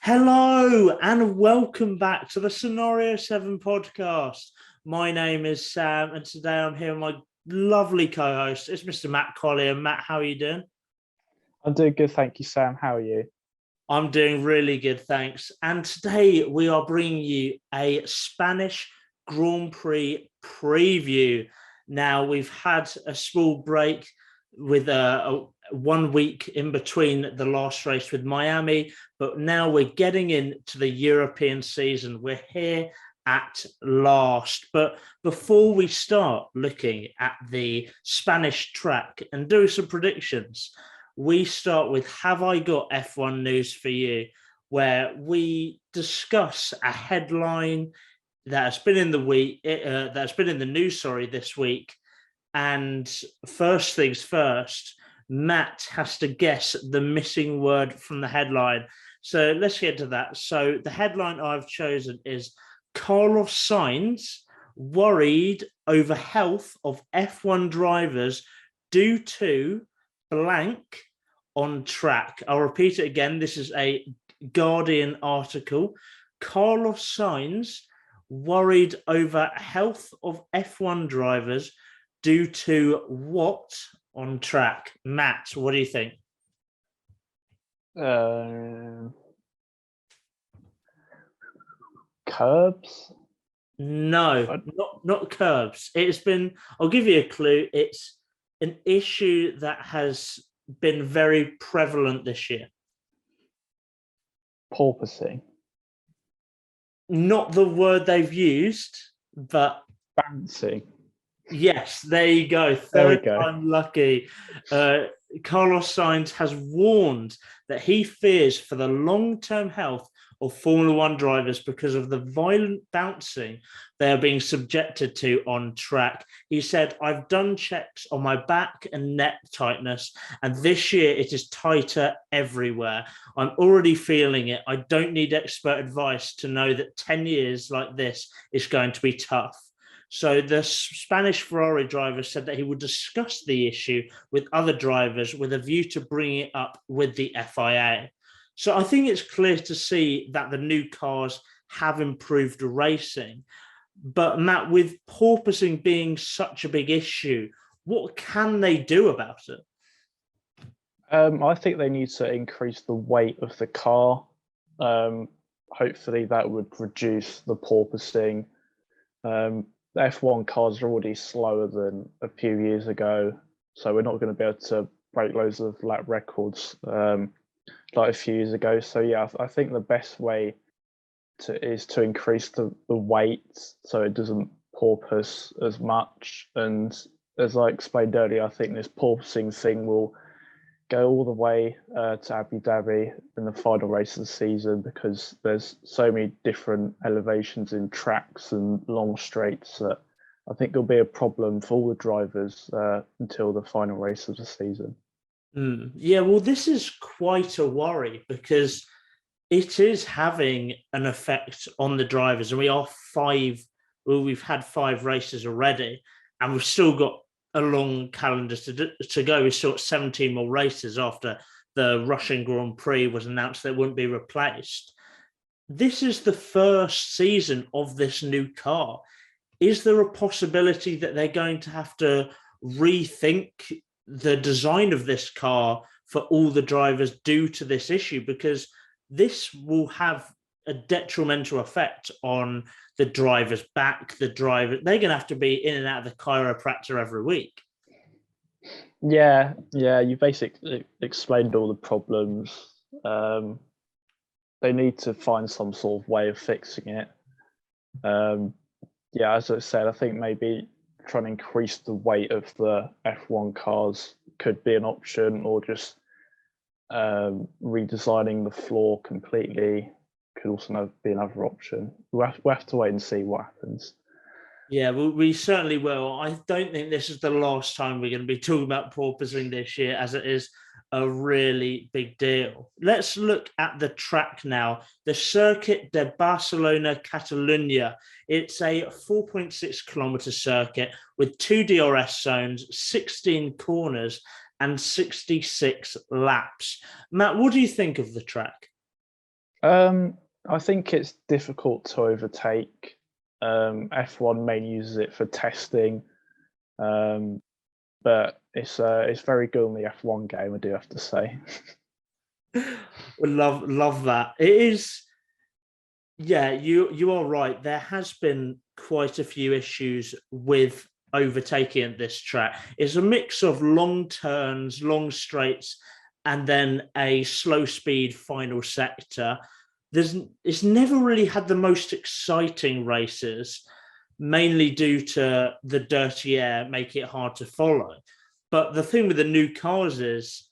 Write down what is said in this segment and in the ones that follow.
Hello and welcome back to the Scenario 7 podcast. My name is Sam and today I'm here with my lovely co-host. It's Mr. Matt Collier. Matt, how are you doing? I'm doing good, thank you, Sam. How are you? I'm doing really good, thanks. And today we are bringing you a Spanish Grand Prix preview. Now, we've had a small break with a 1 week in between the last race with Miami, but now we're getting into the European season. We're here at last. But before we start looking at the Spanish track and do some predictions, we start with Have I Got F1 News for You, where we discuss a headline that's been in the news, this week. And first things first, Matt has to guess the missing word from the headline. So let's get to that. So the headline I've chosen is Carlos Sainz worried over health of F1 drivers due to blank on track. I'll repeat it again. This is a Guardian article. Carlos Sainz worried over health of F1 drivers due to what on track? Matt, what do you think? Curbs? No, not curbs. I'll give you a clue. It's an issue that has been very prevalent this year. Porpoising? Not the word they've used, but Bouncing? Yes, there you go. Third time lucky. Carlos Sainz has warned that he fears for the long-term health of Formula One drivers because of the violent bouncing they are being subjected to on track. He said, I've done checks on my back and neck tightness, and this year it is tighter everywhere. I'm already feeling it. I don't need expert advice to know that 10 years like this is going to be tough. So the Spanish Ferrari driver said that he would discuss the issue with other drivers with a view to bringing it up with the FIA. So I think it's clear to see that the new cars have improved racing. But Matt, with porpoising being such a big issue, what can they do about it? I think they need to increase the weight of the car. Hopefully that would reduce the porpoising. The F1 cars are already slower than a few years ago, so we're not going to be able to break loads of lap records like a few years ago. So yeah, I think the best way is to increase the weight so it doesn't porpoise as much. And as I explained earlier, I think this porpoising thing will go all the way to Abu Dhabi in the final race of the season because there's so many different elevations in tracks and long straights that I think there'll be a problem for all the drivers until the final race of the season. Yeah, well, this is quite a worry because it is having an effect on the drivers. And we've had 5 races already, and we've still got a long calendar to go. We've still got 17 more races after the Russian Grand Prix was announced that it wouldn't be replaced. This is the first season of this new car. Is there a possibility that they're going to have to rethink the design of this car for all the drivers due to this issue? Because this will have a detrimental effect on the driver's back. They're going to have to be in and out of the chiropractor every week. Yeah, you basically explained all the problems. They need to find some sort of way of fixing it. As I said, I think maybe trying to increase the weight of the F1 cars could be an option, or just redesigning the floor completely could also be another option. We'll have to wait and see what happens. Yeah, we certainly will. I don't think this is the last time we're going to be talking about porpoising this year, as it is a really big deal. Let's look at the track now. The Circuit de Barcelona Catalunya. It's a 4.6 kilometer circuit with 2 DRS zones, 16 corners, and 66 laps. Matt, what do you think of the track? I think it's difficult to overtake. F1 mainly uses it for testing, but it's very good in the F1 game, I do have to say. Love that. It is. Yeah, you are right. There has been quite a few issues with overtaking at this track. It's a mix of long turns, long straights, and then a slow speed final sector. It's never really had the most exciting races, mainly due to the dirty air making it hard to follow. But the thing with the new cars is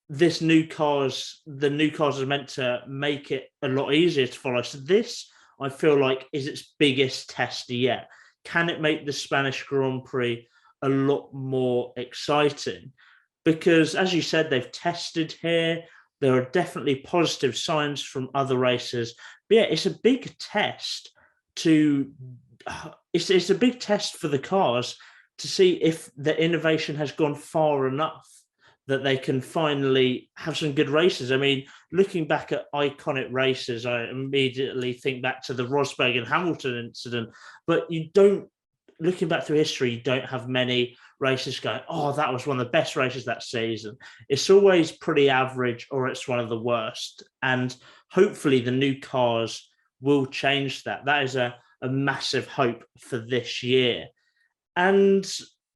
the new cars are meant to make it a lot easier to follow. So this, I feel like, is its biggest test yet. Can it make the Spanish Grand Prix a lot more exciting? Because, as you said, they've tested here. There are definitely positive signs from other races. But yeah, it's a big test to. It's a big test for the cars to see if the innovation has gone far enough that they can finally have some good races. I mean, looking back at iconic races, I immediately think back to the Rosberg and Hamilton incident, but looking back through history, you don't have many races going, oh, that was one of the best races that season. It's always pretty average or it's one of the worst. And hopefully the new cars will change that. That is a massive hope for this year. And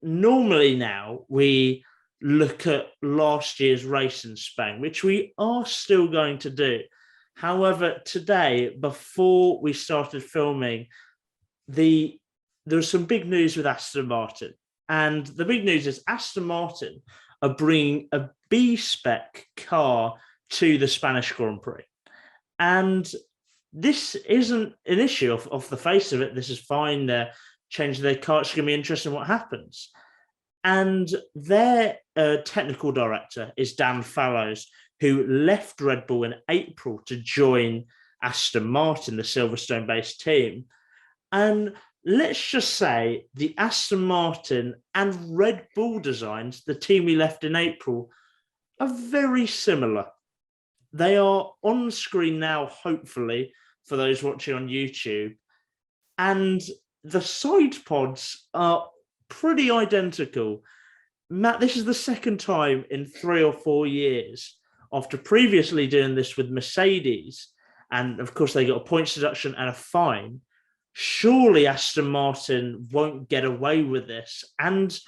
normally now we look at last year's race in Spain, which we are still going to do. However, today, before we started filming, there was some big news with Aston Martin. And the big news is Aston Martin are bringing a B-spec car to the Spanish Grand Prix. And this isn't an issue off the face of it. This is fine. They're changing their car. It's going to be interesting what happens. And their technical director is Dan Fallows, who left Red Bull in April to join Aston Martin, the Silverstone-based team. And let's just say the Aston Martin and Red Bull designs, the team he left in April, are very similar. They are on screen now, hopefully, for those watching on YouTube. And the side pods are pretty identical. Matt, this is the second time in 3 or 4 years after previously doing this with Mercedes. And of course, they got a points deduction and a fine. Surely Aston Martin won't get away with this. And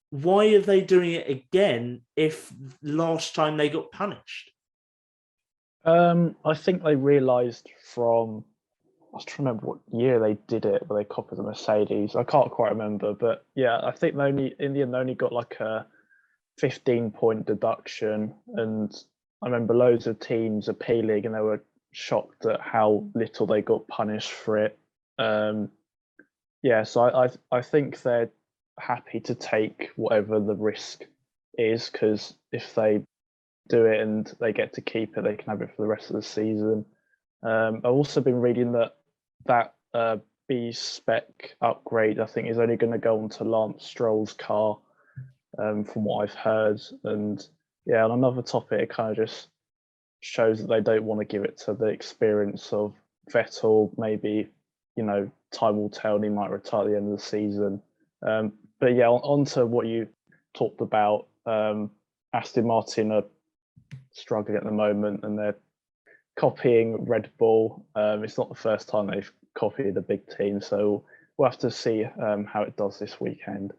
why are they doing it again if last time they got punished? I think they realised from, I was trying to remember what year they did it, where they copied the Mercedes. I can't quite remember, but yeah, I think in the end they only got like a 15-point deduction, and I remember loads of teams appealing, and they were shocked at how little they got punished for it. Yeah, so I think they're happy to take whatever the risk is, because if they do it and they get to keep it, they can have it for the rest of the season. I've also been reading that B spec upgrade, I think, is only going to go onto Lance Stroll's car, from what I've heard. And yeah, on another topic, it kind of just shows that they don't want to give it to the experience of Vettel. Maybe, time will tell, and he might retire at the end of the season. But yeah, on to what you talked about. Aston Martin are struggling at the moment, and they're copying Red Bull. It's not the first time they've copied a big team, so we'll have to see how it does this weekend.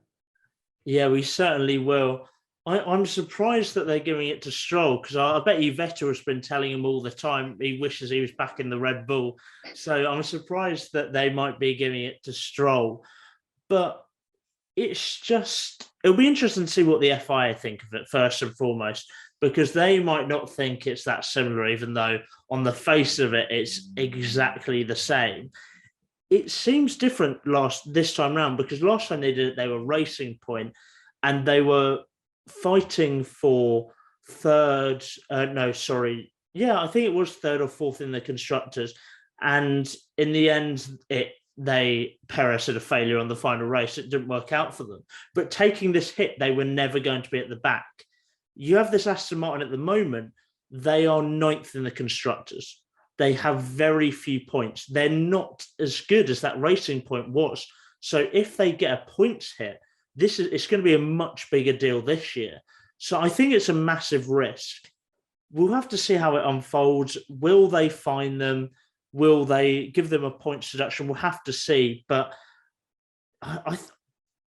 Yeah, we certainly will. I'm surprised that they're giving it to Stroll, because I bet you Vettel has been telling him all the time he wishes he was back in the Red Bull. So I'm surprised that they might be giving it to Stroll. But it'll be interesting to see what the FIA think of it first and foremost, because they might not think it's that similar, even though on the face of it, it's exactly the same. It seems different this time round, because last time they did it, they were Racing Point and they were fighting for third. Yeah, I think it was third or fourth in the constructors. And in the end, Perez had a failure on the final race. It didn't work out for them. But taking this hit, they were never going to be at the back. You have this Aston Martin at the moment, they are 9th in the constructors. they have very few points. They're not as good as that Racing Point was. So if they get a points hit, it's going to be a much bigger deal this year. So I think it's a massive risk. We'll have to see how it unfolds. Will they fine them? Will they give them a points deduction? We'll have to see. But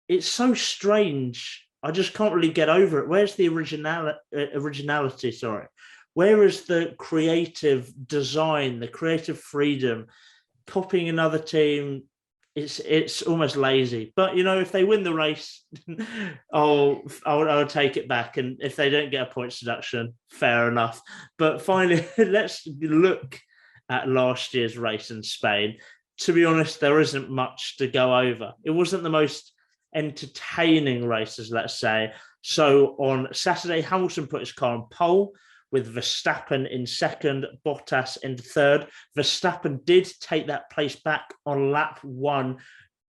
it's so strange. I just can't really get over it. Where's the originality? Sorry. Where is the creative design, the creative freedom? Copying another team, it's almost lazy. But if they win the race, I'll take it back. And if they don't get a points deduction, fair enough. But finally, let's look at last year's race in Spain. To be honest, there isn't much to go over. It wasn't the most entertaining races, let's say. So on Saturday, Hamilton put his car on pole, with Verstappen in second, Bottas in third. Verstappen did take that place back on lap 1,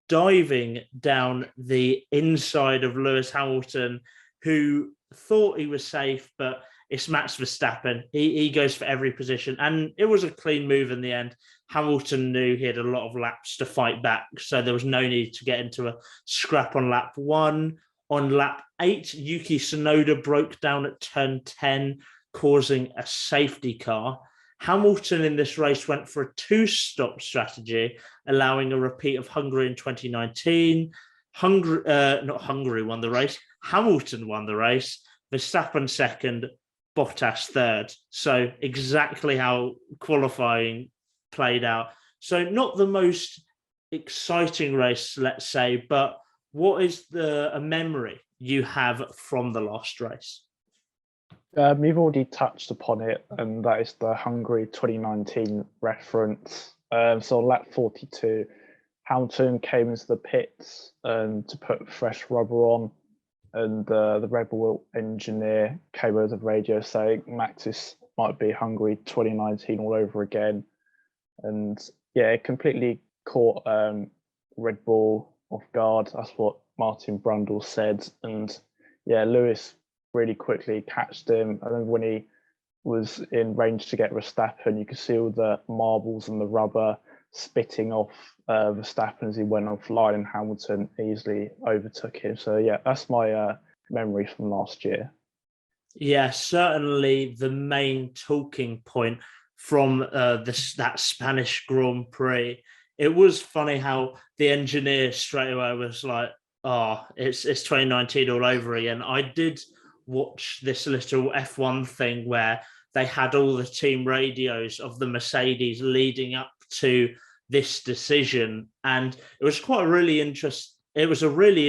diving down the inside of Lewis Hamilton, who thought he was safe, but it's Max Verstappen. He goes for every position, and it was a clean move in the end. Hamilton knew he had a lot of laps to fight back, so there was no need to get into a scrap on lap 1. On lap 8, Yuki Tsunoda broke down at turn 10, causing a safety car. Hamilton in this race went for a 2-stop strategy, allowing a repeat of Hungary in 2019. Not Hungary won the race. Hamilton won the race. Verstappen second, Bottas third. So exactly how qualifying played out. So not the most exciting race, let's say, but what is a memory you have from the last race? You've already touched upon it, and that is the Hungary 2019 reference. So on lap 42, Hamilton came into the pits to put fresh rubber on, and the Red Bull engineer came over the radio saying Maxis might be Hungary 2019 all over again. And yeah, it completely caught Red Bull off guard. That's what Martin Brundle said. And yeah, Lewis really quickly catched him. And then when he was in range to get Verstappen, you could see all the marbles and the rubber spitting off Verstappen as he went offline, and Hamilton easily overtook him. So yeah, that's my memory from last year. Yeah, certainly the main talking point from that Spanish Grand Prix. It was funny how the engineer straight away was like, it's 2019 all over again. I did watch this little F1 thing where they had all the team radios of the Mercedes leading up to this decision, and it was quite a really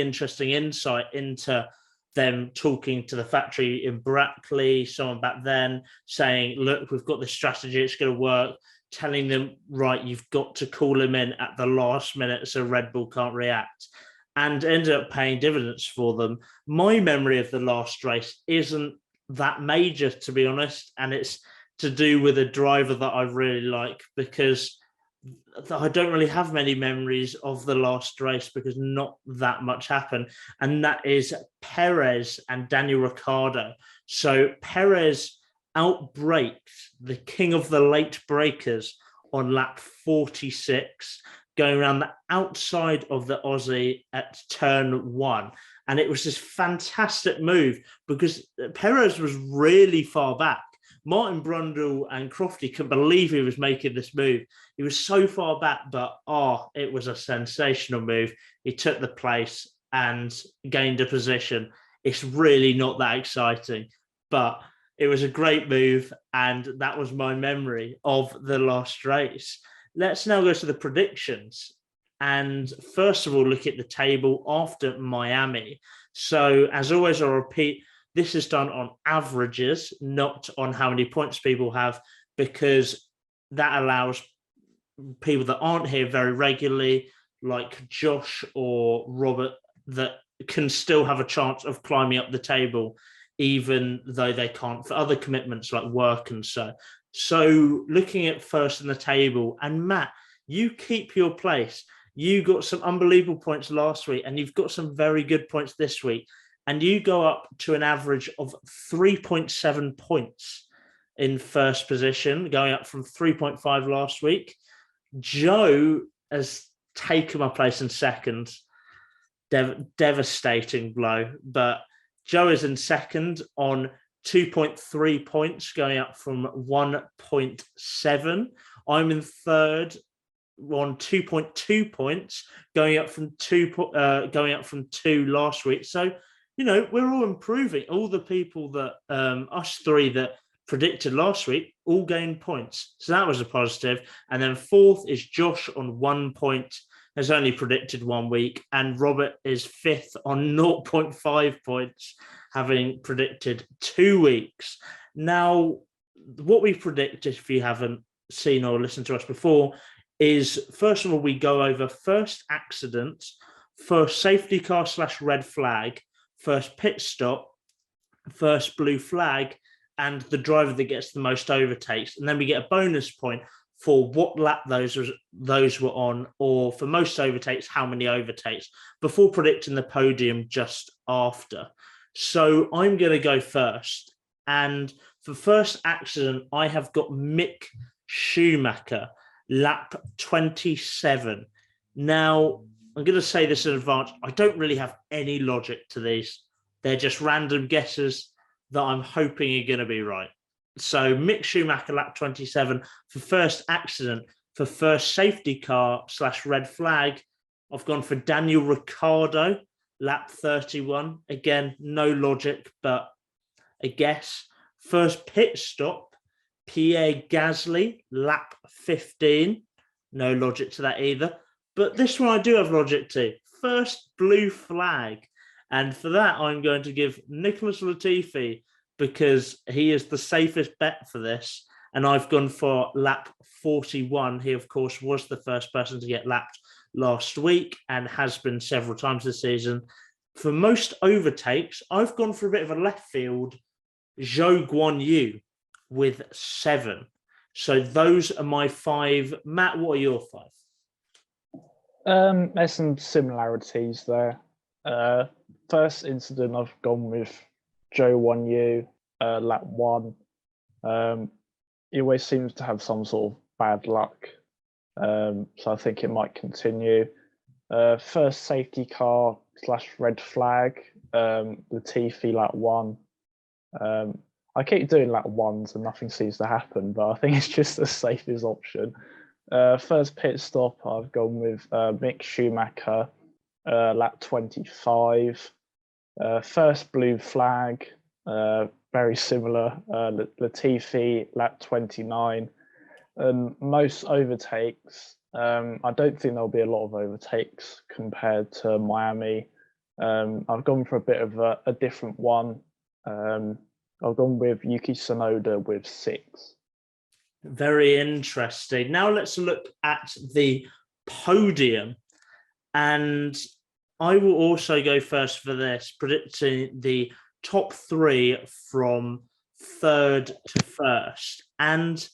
interesting insight into them talking to the factory in Brackley, someone back then saying, look, we've got this strategy, it's going to work, telling them, right, you've got to call him in at the last minute so Red Bull can't react, and ended up paying dividends for them. My memory of the last race isn't that major, to be honest, and it's to do with a driver that I really like, because I don't really have many memories of the last race because not that much happened, and that is Perez and Daniel Ricciardo. So Perez outbraked the king of the late breakers on lap 46, going around the outside of the Aussie at turn 1. And it was this fantastic move because Perez was really far back. Martin Brundle and Crofty couldn't believe he was making this move. He was so far back, but it was a sensational move. He took the place and gained a position. It's really not that exciting, but it was a great move, and that was my memory of the last race. Let's now go to the predictions. And first of all, look at the table after Miami. So as always, I'll repeat, this is done on averages, not on how many points people have, because that allows people that aren't here very regularly, like Josh or Robert, that can still have a chance of climbing up the table, even though they can't for other commitments like work and so. So looking at first in the table, and Matt, you keep your place. You got some unbelievable points last week, and you've got some very good points this week. And you go up to an average of 3.7 points. in first position, going up from 3.5 last week. Joe has taken my place in second. Devastating blow. But Joe is in second on 2.3 points, going up from 1.7. I'm in third on 2.2 points, going up from two last week. So, we're all improving. All the people that us three that predicted last week all gained points. So that was a positive. And then fourth is Josh on 1 point, has only predicted 1 week. And Robert is fifth on 0.5 points, having predicted 2 weeks. Now, what we predict, if you haven't seen or listened to us before, is first of all, we go over first accident, first safety car / red flag, first pit stop, first blue flag, and the driver that gets the most overtakes. And then we get a bonus point for what lap those were on, or for most overtakes, how many overtakes, before predicting the podium just after. So I'm going to go first. And for first accident, I have got Mick Schumacher, lap 27. Now, I'm going to say this in advance. I don't really have any logic to these. They're just random guesses that I'm hoping are going to be right. So Mick Schumacher, lap 27 for first accident. For first safety car / red flag, I've gone for Daniel Ricciardo, lap 31. Again, no logic, but a guess. First pit stop, Pierre Gasly, lap 15. No logic to that either. But this one I do have logic to. First blue flag. And for that, I'm going to give Nicholas Latifi, because he is the safest bet for this. And I've gone for lap 41. He, of course, was the first person to get lapped last week and has been several times this season. For most overtakes, I've gone for a bit of a left field, Zhou Guanyu with 7. So those are my 5. Matt, what are your 5? There's some similarities there. First incident, I've gone with Zhou Guanyu, lap 1. He always seems to have some sort of bad luck. So I think it might continue. First safety car / red flag, Latifi, lap 1. I keep doing lap 1s and nothing seems to happen, but I think it's just the safest option. First pit stop, I've gone with Mick Schumacher, lap 25. First blue flag, very similar, Latifi, lap 29. Most overtakes, I don't think there'll be a lot of overtakes compared to Miami. I've gone for a bit of a different one. I've gone with Yuki Tsunoda with 6. Very interesting. Now let's look at the podium. And I will also go first for this, predicting the top 3 from third to first. And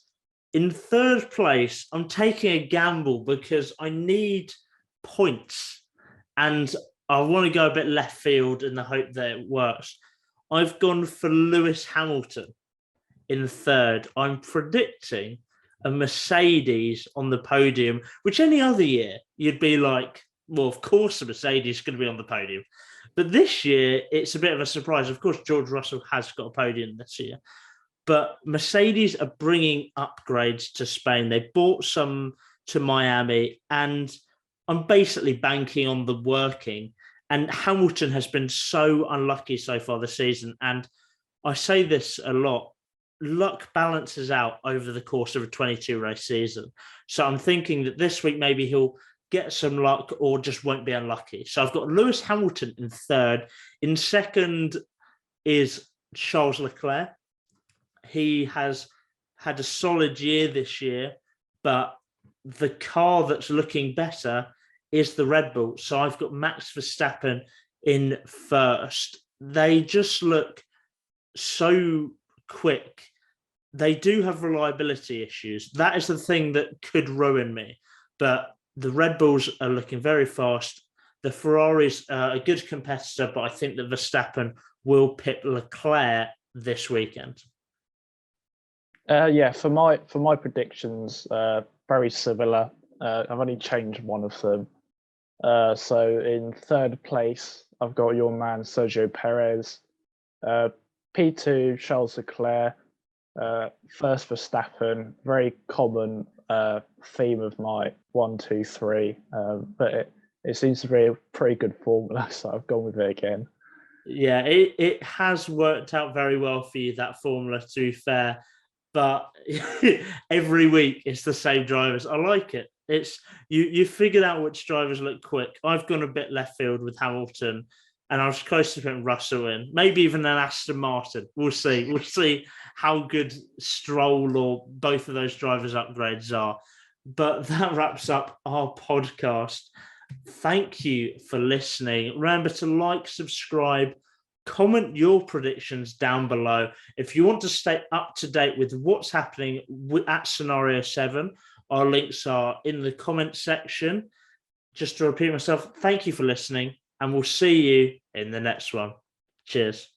in third place, I'm taking a gamble because I need points. And I want to go a bit left field in the hope that it works. I've gone for Lewis Hamilton in third. I'm predicting a Mercedes on the podium, which any other year you'd be like, well, of course a Mercedes is going to be on the podium. But this year, it's a bit of a surprise. Of course, George Russell has got a podium this year. But Mercedes are bringing upgrades to Spain. They bought some to Miami, and I'm basically banking on the working. And Hamilton has been so unlucky so far this season. And I say this a lot. Luck balances out over the course of a 22-race season. So I'm thinking that this week maybe he'll get some luck or just won't be unlucky. So I've got Lewis Hamilton in third. In second is Charles Leclerc. He has had a solid year this year, but the car that's looking better is the Red Bull. So I've got Max Verstappen in first. They just look so quick. They do have reliability issues. That is the thing that could ruin me. But the Red Bulls are looking very fast. The Ferraris are a good competitor, but I think that Verstappen will pit Leclerc this weekend. Yeah, for my predictions, very similar. I've only changed one of them. So in third place, I've got your man Sergio Perez. P2 Charles Leclerc. First Verstappen. Very common theme of my 1, 2, 3. But it seems to be a pretty good formula, so I've gone with it again. Yeah, it has worked out very well for you, that formula, to be fair. But every week it's the same drivers. I like it. It's you figured out which drivers look quick. I've gone a bit left field with Hamilton, and I was close to putting Russell in. Maybe even an Aston Martin. We'll see. We'll see how good Stroll or both of those drivers' upgrades are. But that wraps up our podcast. Thank you for listening. Remember to like, subscribe, comment your predictions down below. If you want to stay up to date with what's happening at Scenario 7, our links are in the comment section. Just to repeat myself, thank you for listening, and we'll see you in the next one. Cheers.